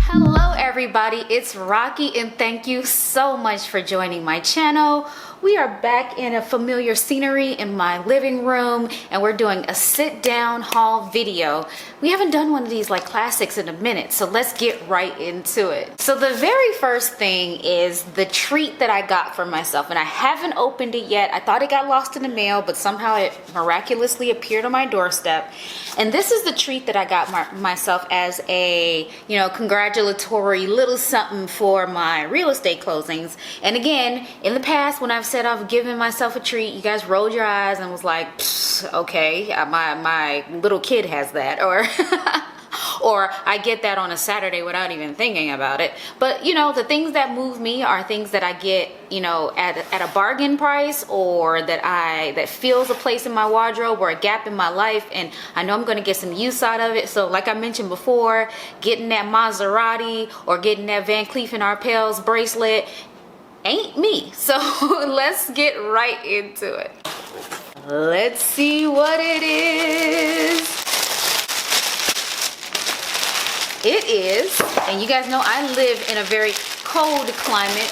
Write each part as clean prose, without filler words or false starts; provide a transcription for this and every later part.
Hello everybody, it's Rocky and thank you so much for joining my channel. We are back in a familiar scenery in my living room and we're doing a sit down haul video. We haven't done one of these like classics in a minute, so let's get right into it. So the very first thing is the treat that I got for myself, and I haven't opened it yet. I thought it got lost in the mail, but somehow it miraculously appeared on my doorstep. And this is the treat that I got myself as a, congratulatory little something for my real estate closings. And again, in the past when I've said I've given myself a treat, you guys rolled your eyes and was like, okay, my little kid has that, or or I get that on a Saturday without even thinking about it. But the things that move me are things that I get at a bargain price, or that fills a place in my wardrobe or a gap in my life, and I know I'm going to get some use out of it. So like I mentioned before, getting that Maserati or getting that Van Cleef & Arpels bracelet ain't me. So let's get right into it. Let's see what it is. It is, and you guys know I live in a very cold climate.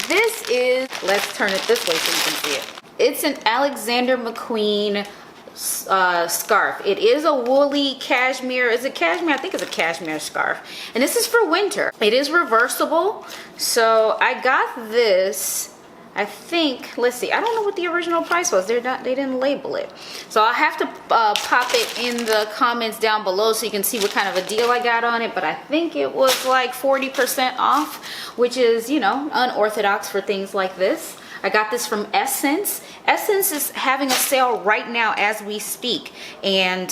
This is, let's turn it this way so you can see it. It's an Alexander McQueen scarf. It is a woolly cashmere. Is it cashmere? I think it's a cashmere scarf. And this is for winter. It is reversible. So I got this, I think, let's see, I don't know what the original price was. They didn't label it. So I'll have to pop it in the comments down below so you can see what kind of a deal I got on it. But I think it was like 40% off, which is, unorthodox for things like this. I got this from Essence. Essence is having a sale right now as we speak. And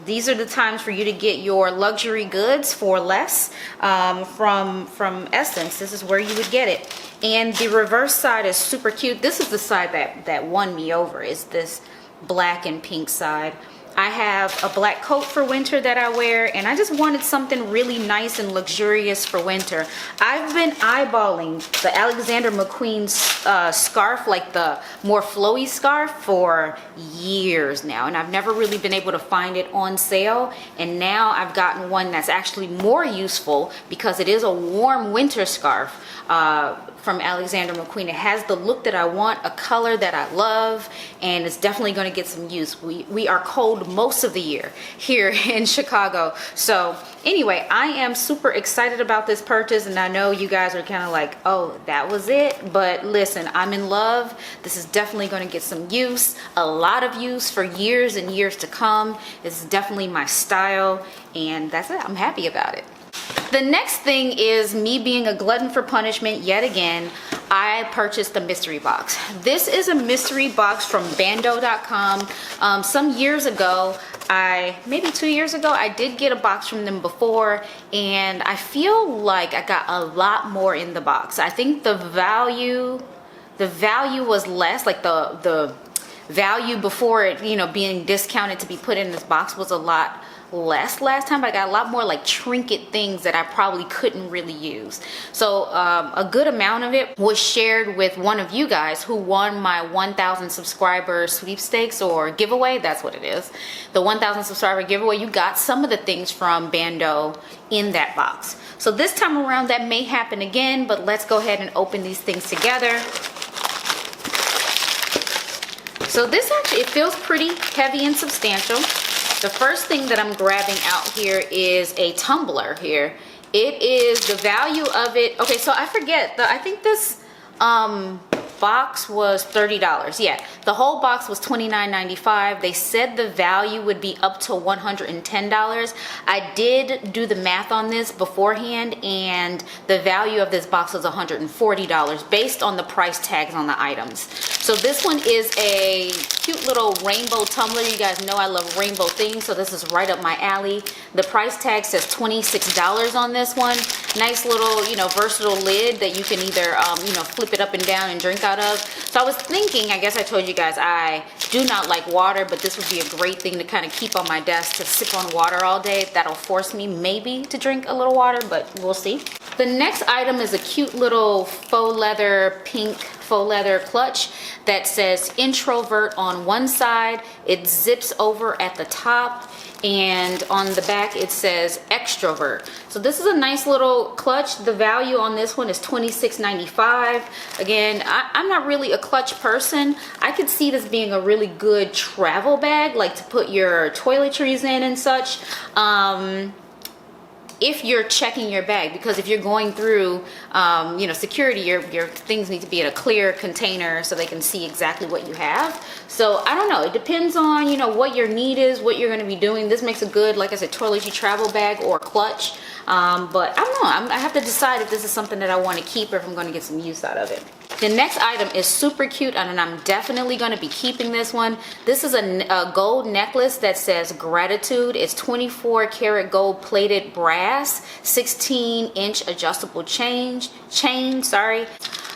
these are the times for you to get your luxury goods for less from Essence. This is where you would get it. And the reverse side is super cute. This is the side that won me over, is this black and pink side. I have a black coat for winter that I wear, and I just wanted something really nice and luxurious for winter. I've been eyeballing the Alexander McQueen scarf, like the more flowy scarf, for years now, and I've never really been able to find it on sale. And now I've gotten one that's actually more useful because it is a warm winter scarf from Alexander McQueen. It has the look that I want, a color that I love, and it's definitely going to get some use. We are cold most of the year here in Chicago. So anyway, I am super excited about this purchase, and I know you guys are kind of like, oh, that was it. But listen, I'm in love. This is definitely going to get some use, a lot of use for years and years to come. This is definitely my style, and that's it. I'm happy about it. The next thing is me being a glutton for punishment yet again. I purchased a mystery box. This is a mystery box from bando.com. Some years ago, maybe 2 years ago, I did get a box from them before, and I feel like I got a lot more in the box. I think the value was less, like the value before it, being discounted to be put in this box was a lot less last time, but I got a lot more like trinket things that I probably couldn't really use. So a good amount of it was shared with one of you guys who won my 1,000 subscriber sweepstakes or giveaway. That's what it is. The 1,000 subscriber giveaway. You got some of the things from Bando in that box. So this time around that may happen again, but let's go ahead and open these things together. So this actually, it feels pretty heavy and substantial. The first thing that I'm grabbing out here is a tumbler here. It is the value of it. Okay, so I forget. I think this box was $30. Yeah, the whole box was $29.95. They said the value would be up to $110. I did do the math on this beforehand, and the value of this box was $140 based on the price tags on the items. So this one is a cute little rainbow tumbler. You guys know I love rainbow things, so this is right up my alley. The price tag says $26 on this one. Nice little, versatile lid that you can either, flip it up and down and drink out of. So I was thinking, I guess I told you guys I do not like water, but this would be a great thing to kind of keep on my desk to sip on water all day. That'll force me maybe to drink a little water, but we'll see. The next item is a cute little faux leather, pink faux leather clutch that says introvert on one side. It zips over at the top, and on the back it says extrovert. So this is a nice little clutch. The value on this one is $26.95. Again, I'm not really a clutch person. I could see this being a really good travel bag, like to put your toiletries in and such. If you're checking your bag, because if you're going through you know, security, your things need to be in a clear container so they can see exactly what you have. So I don't know, it depends on, you know, what your need is, what you're going to be doing. This makes a good, like I said, toiletry travel bag or clutch. But I don't know, I have to decide if this is something that I want to keep or if I'm going to get some use out of it. The next item is super cute, and I'm definitely going to be keeping this one. This is a gold necklace that says gratitude. It's 24 karat gold plated brass, 16-inch adjustable chain, sorry.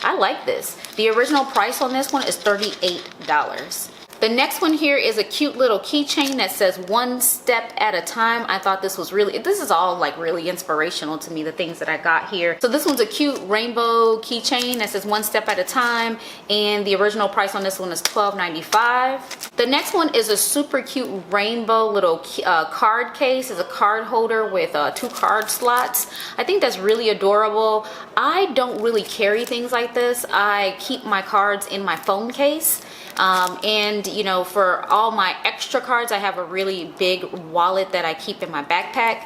I like this. The original price on this one is $38. The next one here is a cute little keychain that says one step at a time. I thought this was really, this is all like really inspirational to me, the things that I got here. So this one's a cute rainbow keychain that says one step at a time, and the original price on this one is $12.95. The next one is a super cute rainbow little card case. It's a card holder with 2 card slots. I think that's really adorable. I don't really carry things like this. I keep my cards in my phone case. And you know, for all my extra cards, I have a really big wallet that I keep in my backpack,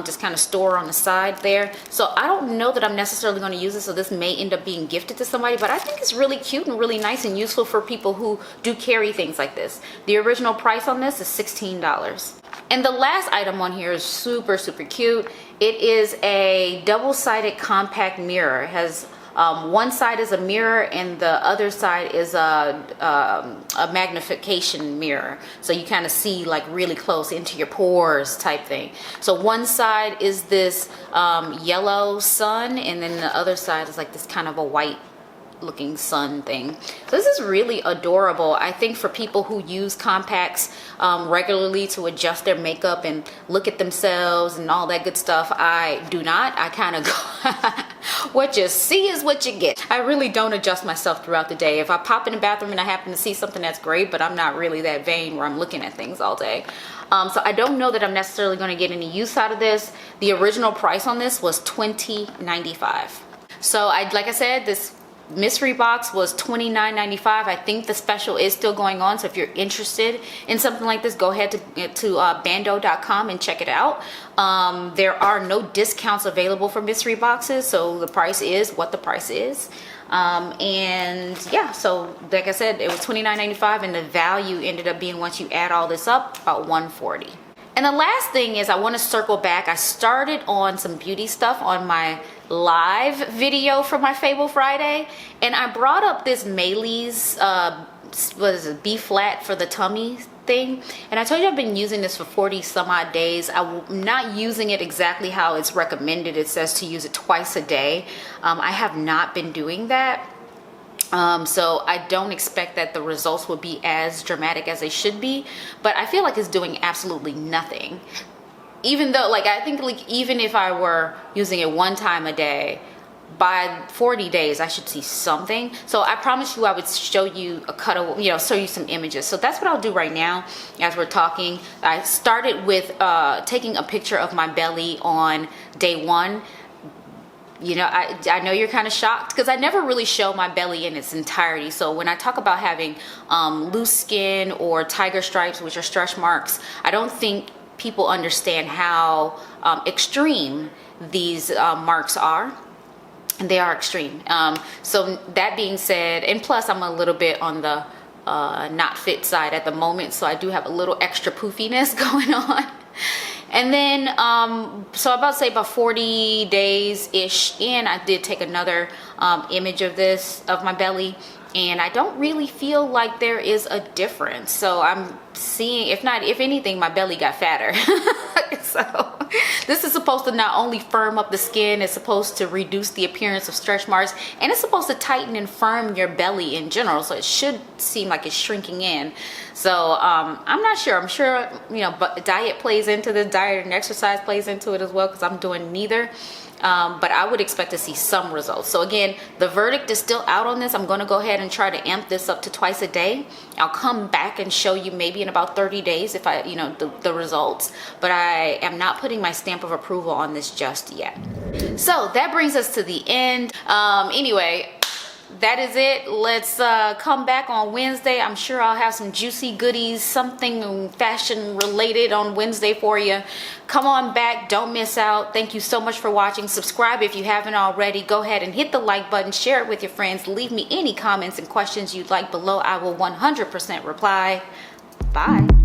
just kind of store on the side there. So I don't know that I'm necessarily going to use this, so this may end up being gifted to somebody, but I think it's really cute and really nice and useful for people who do carry things like this. The original price on this is $16. And the last item on here is super, super cute. It is a double-sided compact mirror. It has one side is a mirror and the other side is a magnification mirror, so you kind of see like really close into your pores type thing. So one side is this yellow sun, and then the other side is like this kind of a white looking sun thing. So this is really adorable. I think for people who use compacts regularly to adjust their makeup and look at themselves and all that good stuff, I do not. I kind of go what you see is what you get. I really don't adjust myself throughout the day. If I pop in the bathroom and I happen to see something, that's great, but I'm not really that vain where I'm looking at things all day. So I don't know that I'm necessarily going to get any use out of this. The original price on this was $20.95. So like I said, this mystery box was $29.95. I think the special is still going on, so if you're interested in something like this, go ahead to bando.com and check it out. There are no discounts available for mystery boxes, so the price is what the price is. And yeah, so like I said, it was $29.95, and the value ended up being, once you add all this up, about $140. And the last thing is, I want to circle back. I started on some beauty stuff on my live video for my Fable Friday, and I brought up this Maylee's what is it, B-flat for the tummy thing, and I told you I've been using this for 40 some odd days. I'm not using it exactly how it's recommended. It says to use it twice a day. I have not been doing that. So I don't expect that the results will be as dramatic as they should be, but I feel like it's doing absolutely nothing. Even though, like, I think like even if I were using it one time a day, by 40 days I should see something. So I promised you I would show you a cut of, show you some images. So that's what I'll do right now as we're talking. I started with taking a picture of my belly on day 1. I know you're kind of shocked because I never really show my belly in its entirety. So when I talk about having loose skin or tiger stripes, which are stretch marks, I don't think people understand how extreme these marks are. And they are extreme. So that being said, and plus I'm a little bit on the not fit side at the moment, so I do have a little extra poofiness going on. And then, so about say about 40 days-ish in, I did take another image of this, of my belly, and I don't really feel like there is a difference. So I'm seeing, if anything, my belly got fatter. So this is supposed to not only firm up the skin, it's supposed to reduce the appearance of stretch marks, and it's supposed to tighten and firm your belly in general. So it should seem like it's shrinking in. So I'm not sure. I'm sure, you know, but diet plays into this, diet and exercise plays into it as well, because I'm doing neither. But I would expect to see some results. So again, the verdict is still out on this. I'm going to go ahead and try to amp this up to twice a day. I'll come back and show you maybe in about 30 days if I, you know, the results. But I am not putting my stamp of approval on this just yet. So that brings us to the end. Anyway, that is it. Let's come back on Wednesday. I'm sure I'll have some juicy goodies, something fashion related on Wednesday for you. Come on back. Don't miss out. Thank you so much for watching. Subscribe if you haven't already. Go ahead and hit the like button. Share it with your friends. Leave me any comments and questions you'd like below. I will 100% reply. Bye.